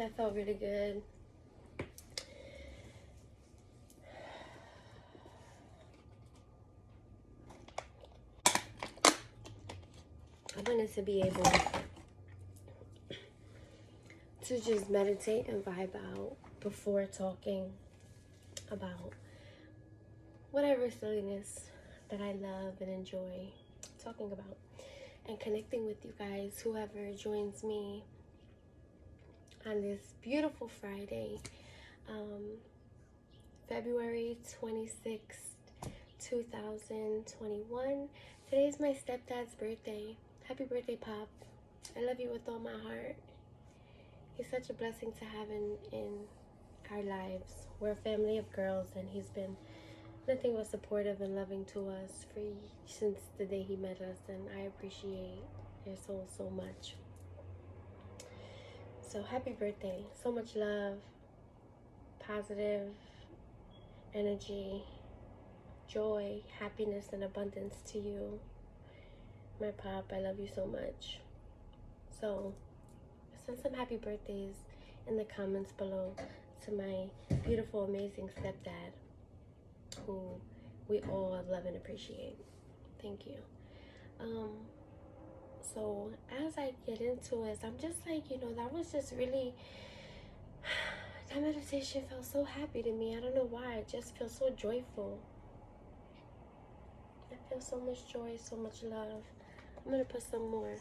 That felt really good. I wanted to be able to just meditate and vibe out before talking about whatever silliness that I love and enjoy talking about and connecting with you guys, whoever joins me on this beautiful Friday, February 26th, 2021. Today's my stepdad's birthday. Happy birthday, Pop. I love you with all my heart. He's such a blessing to have in our lives. We're a family of girls, and he's been nothing but supportive and loving to us since the day he met us, and I appreciate your soul so much. So happy birthday. So much love, positive energy, joy, happiness, and abundance to you. My Pop, I love you so much. So send some happy birthdays in the comments below to my beautiful, amazing stepdad, who we all love and appreciate. Thank you. So as I get into it, I'm just like, that was just really, that meditation felt so happy to me. I don't know why. It just feels so joyful. I feel so much joy, so much love. I'm going to put some more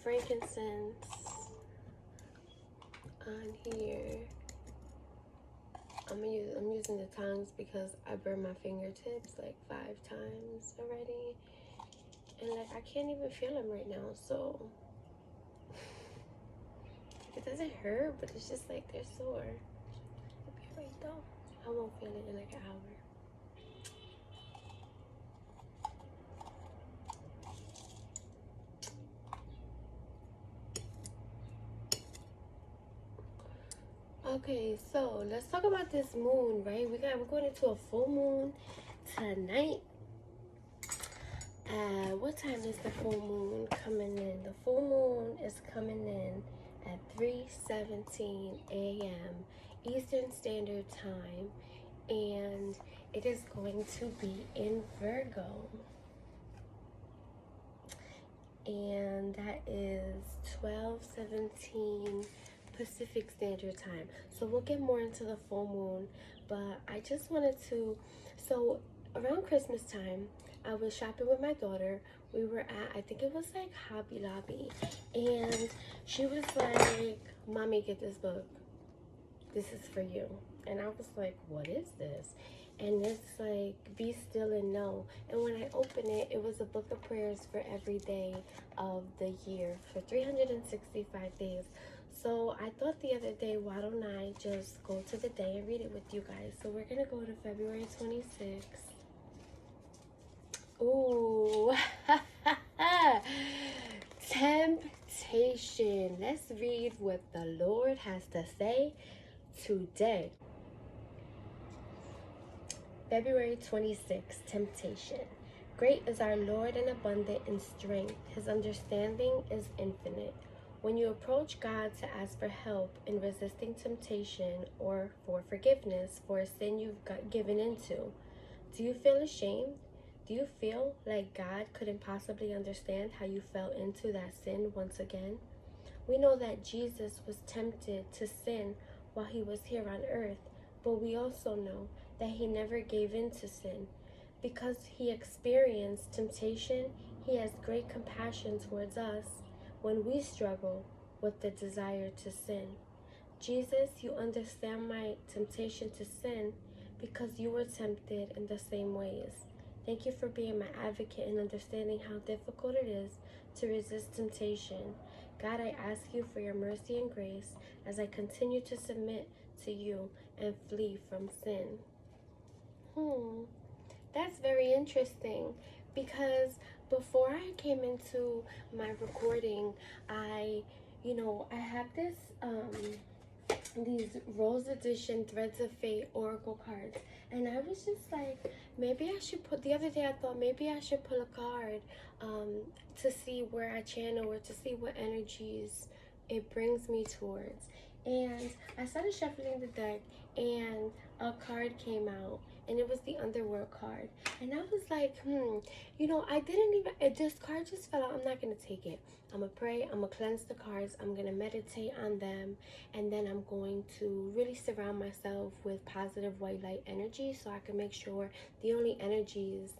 frankincense on here. I'm using the tongs because I burned my fingertips like 5 times already. And like, I can't even feel them right now, so it doesn't hurt, but it's just like they're sore. It'll be right though. I won't feel it in like an hour. Okay, so let's talk about this moon, right? We're going into a full moon tonight. What time is the full moon coming in? The full moon is coming in at 3:17 a.m. Eastern Standard Time, and it is going to be in Virgo. And that is 12:17 Pacific Standard Time. So we'll get more into the full moon, but I just wanted to, so around Christmas time, I was shopping with my daughter. We were at, I think it was like Hobby Lobby, and she was like, "Mommy, get this book. This is for you." And I was like, "What is this?" And it's like, "Be Still and Know." And when I opened it, it was a book of prayers for every day of the year for 365 days. So I thought the other day, why don't I just go to the day and read it with you guys? So we're going to go to February 26th. Ooh. Temptation. Let's read what the Lord has to say today. February 26th, temptation. Great is our Lord and abundant in strength. His understanding is infinite. When you approach God to ask for help in resisting temptation or for forgiveness for a sin you've given into, do you feel ashamed? Do you feel like God couldn't possibly understand how you fell into that sin once again? We know that Jesus was tempted to sin while he was here on earth, but we also know that he never gave in to sin. Because he experienced temptation, he has great compassion towards us when we struggle with the desire to sin. Jesus, you understand my temptation to sin because you were tempted in the same ways. Thank you for being my advocate and understanding how difficult it is to resist temptation. God, I ask you for your mercy and grace as I continue to submit to you and flee from sin. That's very interesting, because before I came into my recording, I have this these Rose Edition Threads of Fate Oracle cards, and I was just like, maybe I should put, the other day I thought maybe I should pull a card to see where I channel or to see what energies it brings me towards. And I started shuffling the deck, and a card came out, and it was the Underworld card. And I was like, I didn't even, this card just fell out. I'm not going to take it. I'm going to pray. I'm going to cleanse the cards. I'm going to meditate on them. And then I'm going to really surround myself with positive white light energy so I can make sure the only energies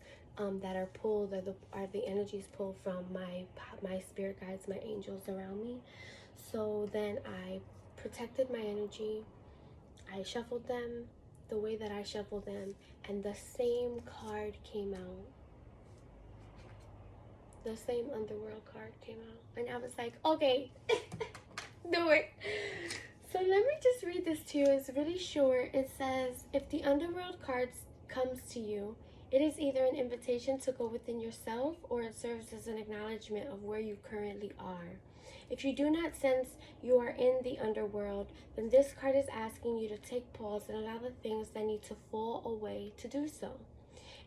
that are pulled are the energies pulled from my spirit guides, my angels around me. So then I protected my energy. I shuffled them the way that I shuffled them, and the same card came out. The same Underworld card came out, and I was like, okay, do it. So let me just read this to you. It's really short. It says, if the Underworld card comes to you, it is either an invitation to go within yourself, or it serves as an acknowledgement of where you currently are. If you do not sense you are in the underworld, then this card is asking you to take pause and allow the things that need to fall away to do so.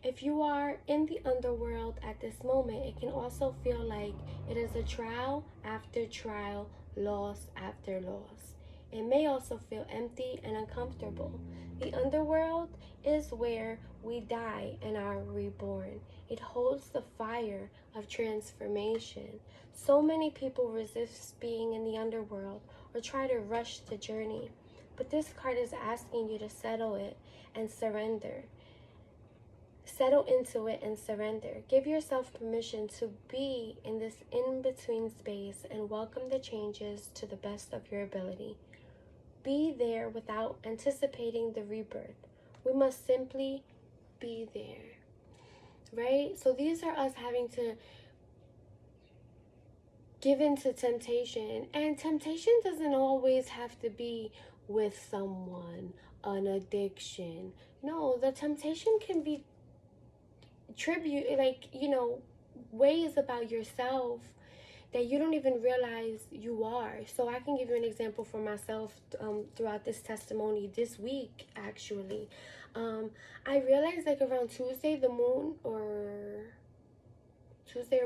If you are in the underworld at this moment, it can also feel like it is a trial after trial, loss after loss. It may also feel empty and uncomfortable. The underworld is where we die and are reborn. It holds the fire of transformation. So many people resist being in the underworld or try to rush the journey. But this card is asking you to settle it and surrender. Settle into it and surrender. Give yourself permission to be in this in-between space and welcome the changes to the best of your ability. Be there without anticipating the rebirth. We must simply be there. Right? So these are us having to give into temptation. And temptation doesn't always have to be with someone, an addiction. No, the temptation can be ways about yourself that you don't even realize you are. So I can give you an example for myself throughout this testimony this week, actually. I realized like around Tuesday or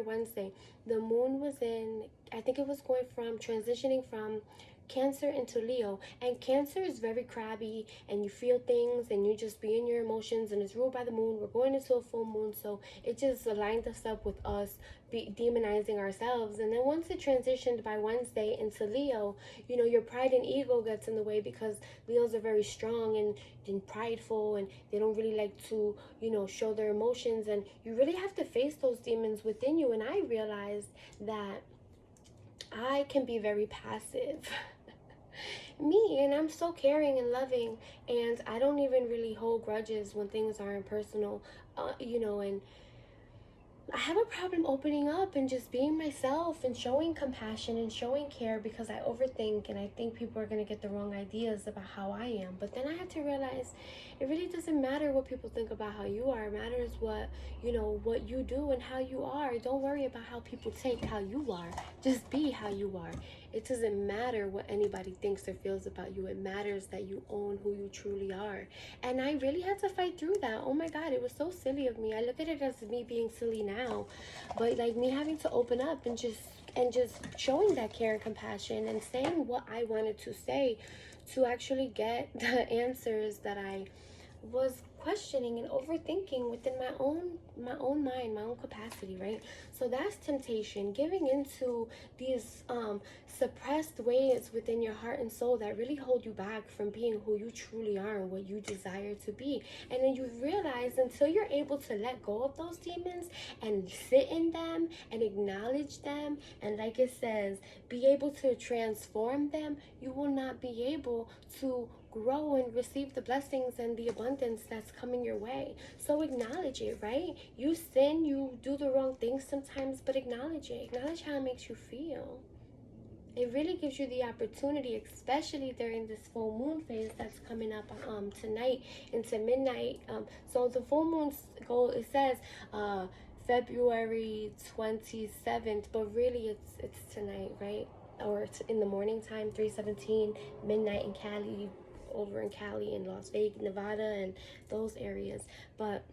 Wednesday, the moon was in, I think it was going from, transitioning from Cancer into Leo. And Cancer is very crabby, and you feel things and you just be in your emotions, and it's ruled by the moon. We're going into a full moon, so it just aligned us up with us demonizing ourselves. And then once it transitioned by Wednesday into Leo, your pride and ego gets in the way, because Leos are very strong and prideful, and they don't really like to show their emotions, and you really have to face those demons within you. And I realized that I can be very passive. And I'm so caring and loving, and I don't even really hold grudges when things aren't personal, and I have a problem opening up and just being myself and showing compassion and showing care, because I overthink and I think people are going to get the wrong ideas about how I am. But then I had to realize it really doesn't matter what people think about how you are. It matters what you do and how you are. Don't worry about how people take how you are. Just be how you are. It doesn't matter what anybody thinks or feels about you. It matters that you own who you truly are. And I really had to fight through that. Oh my God, it was so silly of me. I look at it as me being silly now, but like me having to open up and just showing that care and compassion and saying what I wanted to say to actually get the answers that I was questioning and overthinking within my own mind, my own capacity, right? So that's temptation, giving into these suppressed ways within your heart and soul that really hold you back from being who you truly are and what you desire to be. And then you realize, until you're able to let go of those demons and sit in them and acknowledge them, and like it says, be able to transform them, you will not be able to grow and receive the blessings and the abundance that's coming your way. So acknowledge it, right? You sin, you do the wrong things sometimes, but acknowledge it. Acknowledge how it makes you feel. It really gives you the opportunity, especially during this full moon phase that's coming up tonight into midnight. So the full moon's goal, it says February 27th, but really it's tonight, right? Or it's in the morning time, 3:17, midnight in Cali, over in Cali and Las Vegas, Nevada, and those areas. But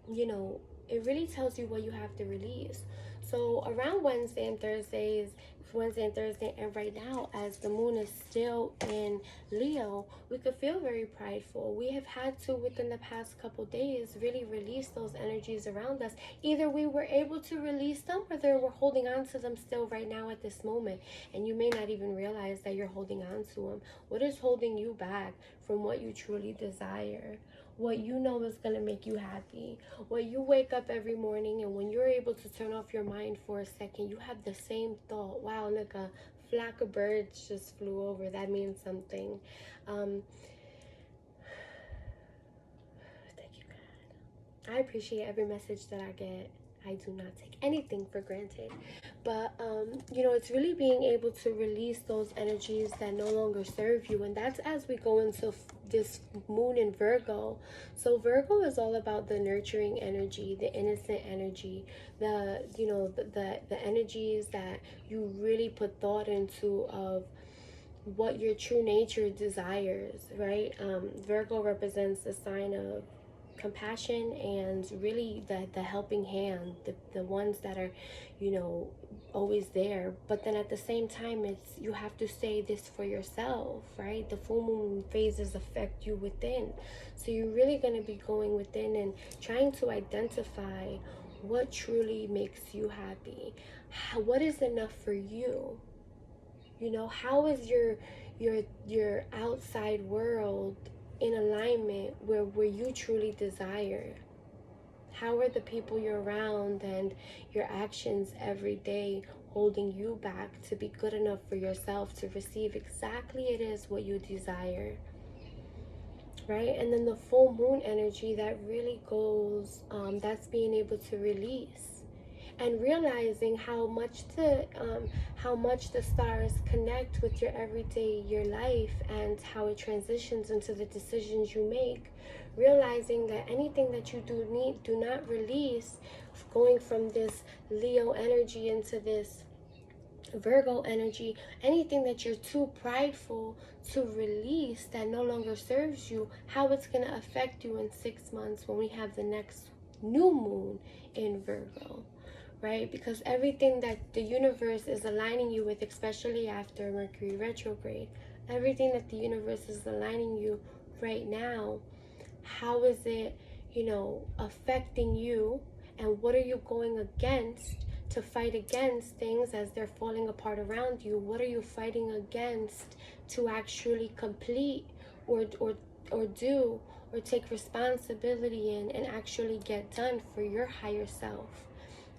it really tells you what you have to release. So around Wednesday and Thursdays, Wednesday and Thursday, and right now, as the moon is still in Leo, we could feel very prideful. We have had to, within the past couple days, really release those energies around us. Either we were able to release them, or we're holding on to them still right now at this moment, and you may not even realize that you're holding on to them. What is holding you back from what you truly desire? What you know is going to make you happy? What you wake up every morning, and when you're able to turn off your mind for a second, you have the same thought. Wow, look, a flock of birds just flew over. That means something. Thank you, God. I appreciate every message that I get. I do not take anything for granted. But, it's really being able to release those energies that no longer serve you. And that's as we go into this moon in Virgo. So Virgo is all about the nurturing energy, the innocent energy, the energies that you really put thought into of what your true nature desires, right? Virgo represents the sign of compassion and really the helping hand, the ones that are always there. But then at the same time, you have to say this for yourself, right? The full moon phases affect you within, so you're really going to be going within and trying to identify what truly makes you happy. What is enough for you? How is your outside world in alignment where you truly desire? How are the people you're around and your actions every day holding you back to be good enough for yourself to receive exactly it is what you desire, right? And then the full moon energy that really goes, that's being able to release and realizing how much the stars connect with your life, and how it transitions into the decisions you make. Realizing that anything that you do not release, going from this Leo energy into this Virgo energy, anything that you're too prideful to release that no longer serves you, how it's going to affect you in 6 months when we have the next new moon in Virgo. Right? Because everything that the universe is aligning you with, especially after Mercury retrograde, everything that the universe is aligning you right now, how is it, affecting you? And what are you going against to fight against things as they're falling apart around you? What are you fighting against to actually complete or do or take responsibility in and actually get done for your higher self?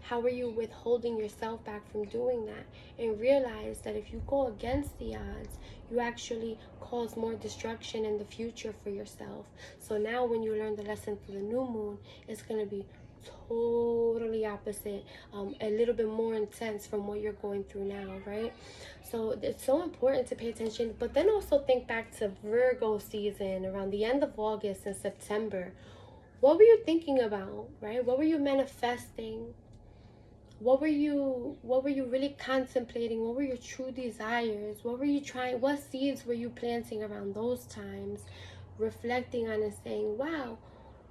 How are you withholding yourself back from doing that? And realize that if you go against the odds, you actually cause more destruction in the future for yourself. So now when you learn the lesson for the new moon, it's going to be totally opposite, a little bit more intense from what you're going through now, right? So it's so important to pay attention, but then also think back to Virgo season around the end of August and September. What were you thinking about, right? What were you manifesting? What were you really contemplating? What were your true desires? What seeds were you planting around those times? Reflecting on and saying, wow,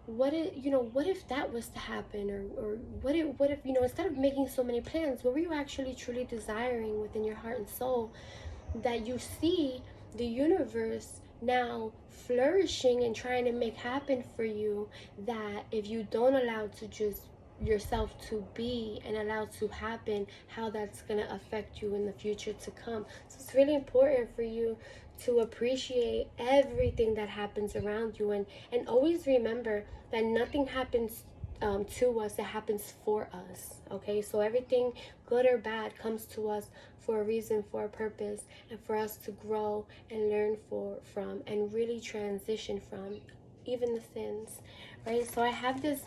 what if that was to happen? Or what if instead of making so many plans, what were you actually truly desiring within your heart and soul, that you see the universe now flourishing and trying to make happen for you, that if you don't allow to just yourself to be and allow to happen, how that's going to affect you in the future to come. So it's really important for you to appreciate everything that happens around you, and always remember that nothing happens to us, it happens for us. Okay, so everything good or bad comes to us for a reason, for a purpose, and for us to grow and learn from and really transition from, even the sins, right? So I have this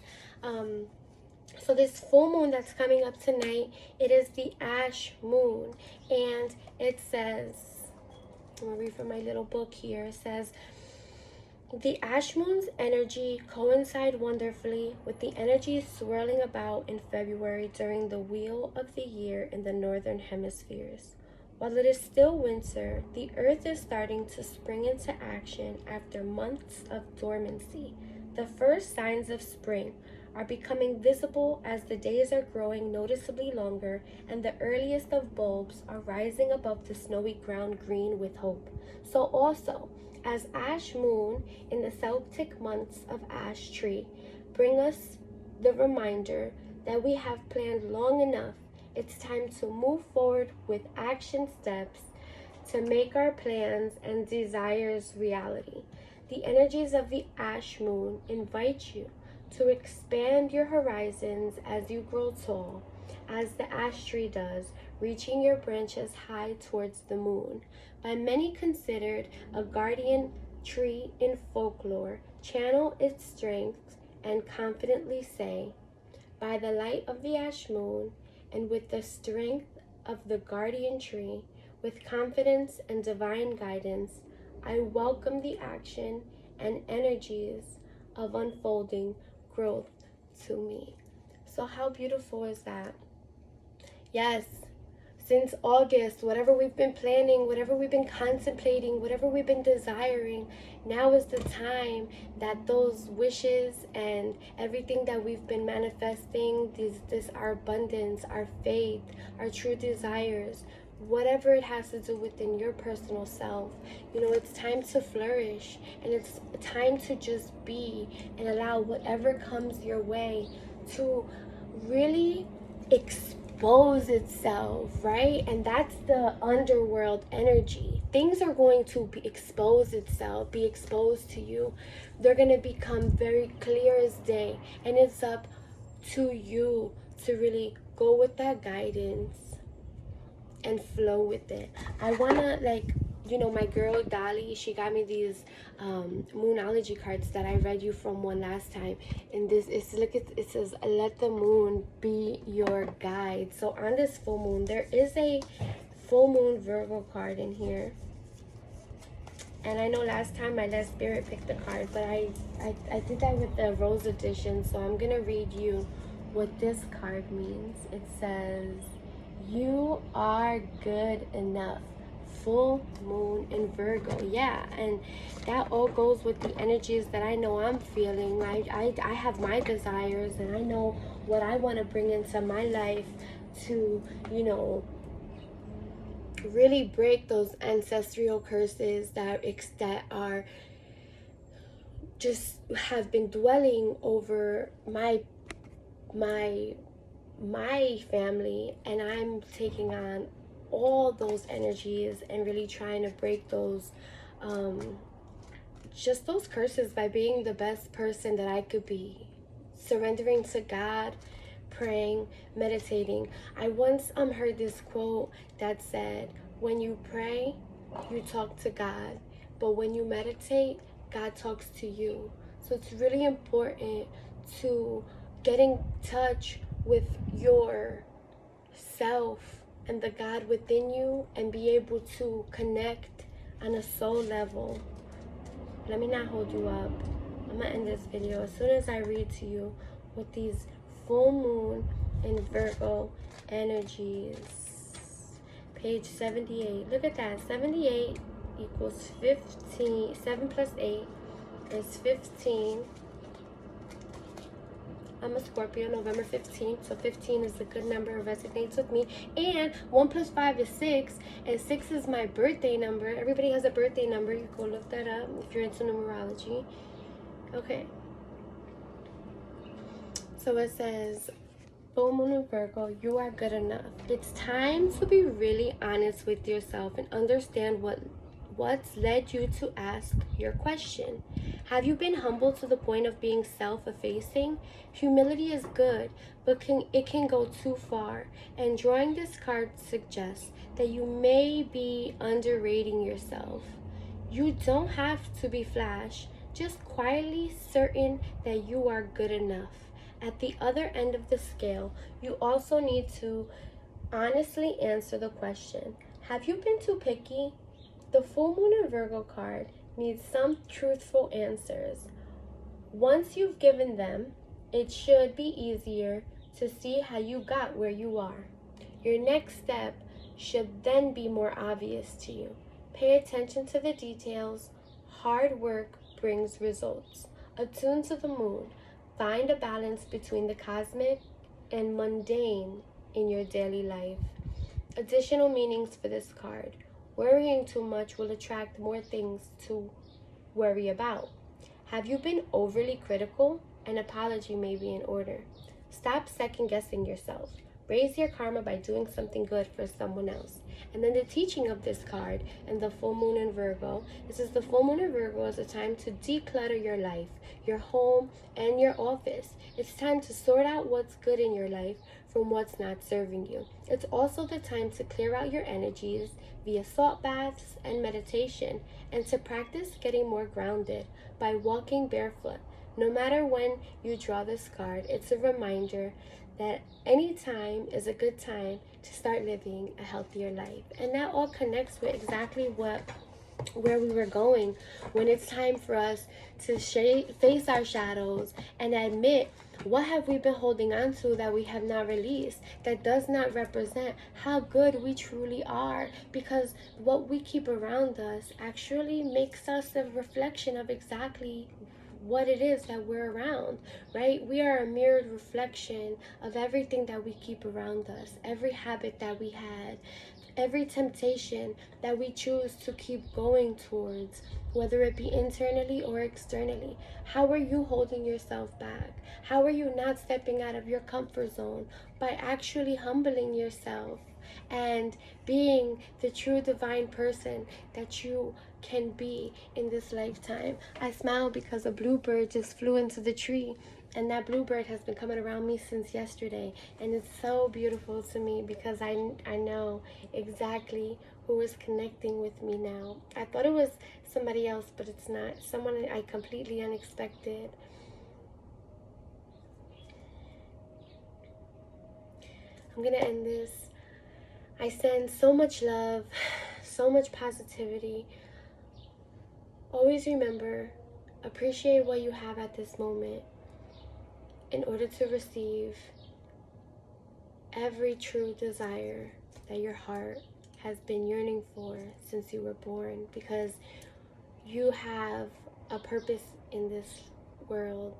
so this full moon that's coming up tonight, it is the ash moon, and it says, I'm going to read from my little book here. It says, the ash moon's energy coincide wonderfully with the energy swirling about in February during the wheel of the year in the northern hemispheres. While it is still winter, the earth is starting to spring into action after months of dormancy. The first signs of spring are becoming visible as the days are growing noticeably longer and the earliest of bulbs are rising above the snowy ground green with hope. So also, as ash moon in the Celtic months of ash tree bring us the reminder that we have planned long enough, it's time to move forward with action steps to make our plans and desires reality. The energies of the ash moon invite you to expand your horizons as you grow tall, as the ash tree does, reaching your branches high towards the moon. By many considered a guardian tree in folklore, channel its strength and confidently say, by the light of the ash moon and with the strength of the guardian tree, with confidence and divine guidance, I welcome the action and energies of unfolding growth to me. So how beautiful is that? Yes, since August, whatever we've been planning, whatever we've been contemplating, whatever we've been desiring, now is the time that those wishes and everything that we've been manifesting, our abundance, our faith, our true desires, whatever it has to do within your personal self, it's time to flourish, and it's time to just be and allow whatever comes your way to really expose itself, right? And that's the underworld energy. Things are going to be exposed to you. They're going to become very clear as day, and it's up to you to really go with that guidance and flow with it. I wanna, my girl Dolly, she got me these moonology cards that I read you from one last time, and it says, let the moon be your guide. So on this full moon, there is a full moon Virgo card in here, and I know last time I let spirit pick the card, but I did that with the rose edition, so I'm gonna read you what this card means. It says, you are good enough. Full moon in Virgo. Yeah, and that all goes with the energies that I know I'm feeling. I have my desires, and I know what I want to bring into my life to, really break those ancestral curses that are just have been dwelling over my family, and I'm taking on all those energies and really trying to break those just those curses by being the best person that I could be, surrendering to God, praying, meditating. I once heard this quote that said, when you pray, you talk to God, but when you meditate, God talks to you. So it's really important to get in touch with your self and the God within you and be able to connect on a soul level. Let me not hold you up. I'm gonna end this video as soon as I read to you what these full moon and Virgo energies. Page 78. Look at that. 78 equals 15. 7 plus 8 is 15. I'm a Scorpio, November 15th, so 15 is a good number. It resonates with me. And 1 plus 5 is 6, and 6 is my birthday number. Everybody has a birthday number. You can go look that up if you're into numerology. Okay. So it says, full moon in Virgo, you are good enough. It's time to be really honest with yourself and understand what's led you to ask your question. Have you been humble to the point of being self-effacing? Humility is good, but it can go too far. And drawing this card suggests that you may be underrating yourself. You don't have to be flash, just quietly certain that you are good enough. At the other end of the scale, you also need to honestly answer the question, have you been too picky? The full moon in Virgo card needs some truthful answers. Once you've given them, it should be easier to see how you got where you are. Your next step should then be more obvious to you. Pay attention to the details. Hard work brings results. Attuned to the moon. Find a balance between the cosmic and mundane in your daily life. Additional meanings for this card. Worrying too much will attract more things to worry about. Have you been overly critical? An apology may be in order. Stop second-guessing yourself. Raise your karma by doing something good for someone else. And then the teaching of this card and the full moon in Virgo. This is the full moon in Virgo is a time to declutter your life, your home, and your office. It's time to sort out what's good in your life from what's not serving you. It's also the time to clear out your energies via salt baths and meditation, and to practice getting more grounded by walking barefoot. No matter when you draw this card, it's a reminder that any time is a good time to start living a healthier life. And that all connects with exactly where we were going when it's time for us to face our shadows and admit what have we been holding on to that we have not released, that does not represent how good we truly are, because what we keep around us actually makes us a reflection of exactly what it is that we're around, right? We are a mirrored reflection of everything that we keep around us, every habit that we had, every temptation that we choose to keep going towards, whether it be internally or externally. How are you holding yourself back? How are you not stepping out of your comfort zone by actually humbling yourself and being the true divine person that you can be in this lifetime? I smile because a bluebird just flew into the tree, and that bluebird has been coming around me since yesterday, and it's so beautiful to me because I know exactly who is connecting with me now. I thought it was somebody else, but it's not. Someone I completely unexpected. I'm gonna end this. I send so much love, so much positivity. Always remember, appreciate what you have at this moment in order to receive every true desire that your heart has been yearning for since you were born, because you have a purpose in this world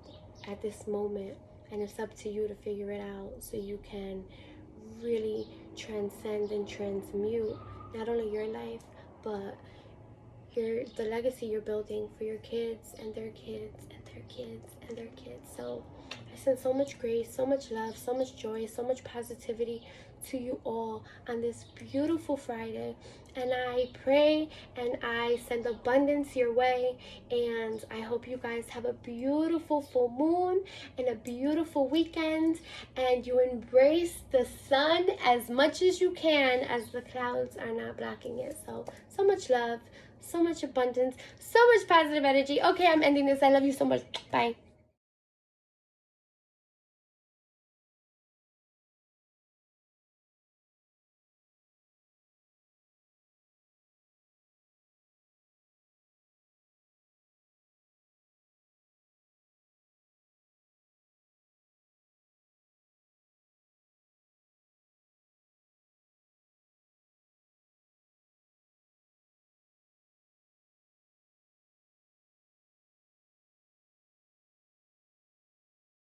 at this moment, and it's up to you to figure it out so you can really transcend and transmute not only your life but the legacy you're building for your kids and their kids and their kids and their kids. So I send so much grace, so much love, so much joy, so much positivity to you all on this beautiful Friday. And I pray and I send abundance your way, and I hope you guys have a beautiful full moon and a beautiful weekend, and you embrace the sun as much as you can as the clouds are not blocking it. So much love, so much abundance, so much positive energy. Okay, I'm ending this. I love you so much. Bye.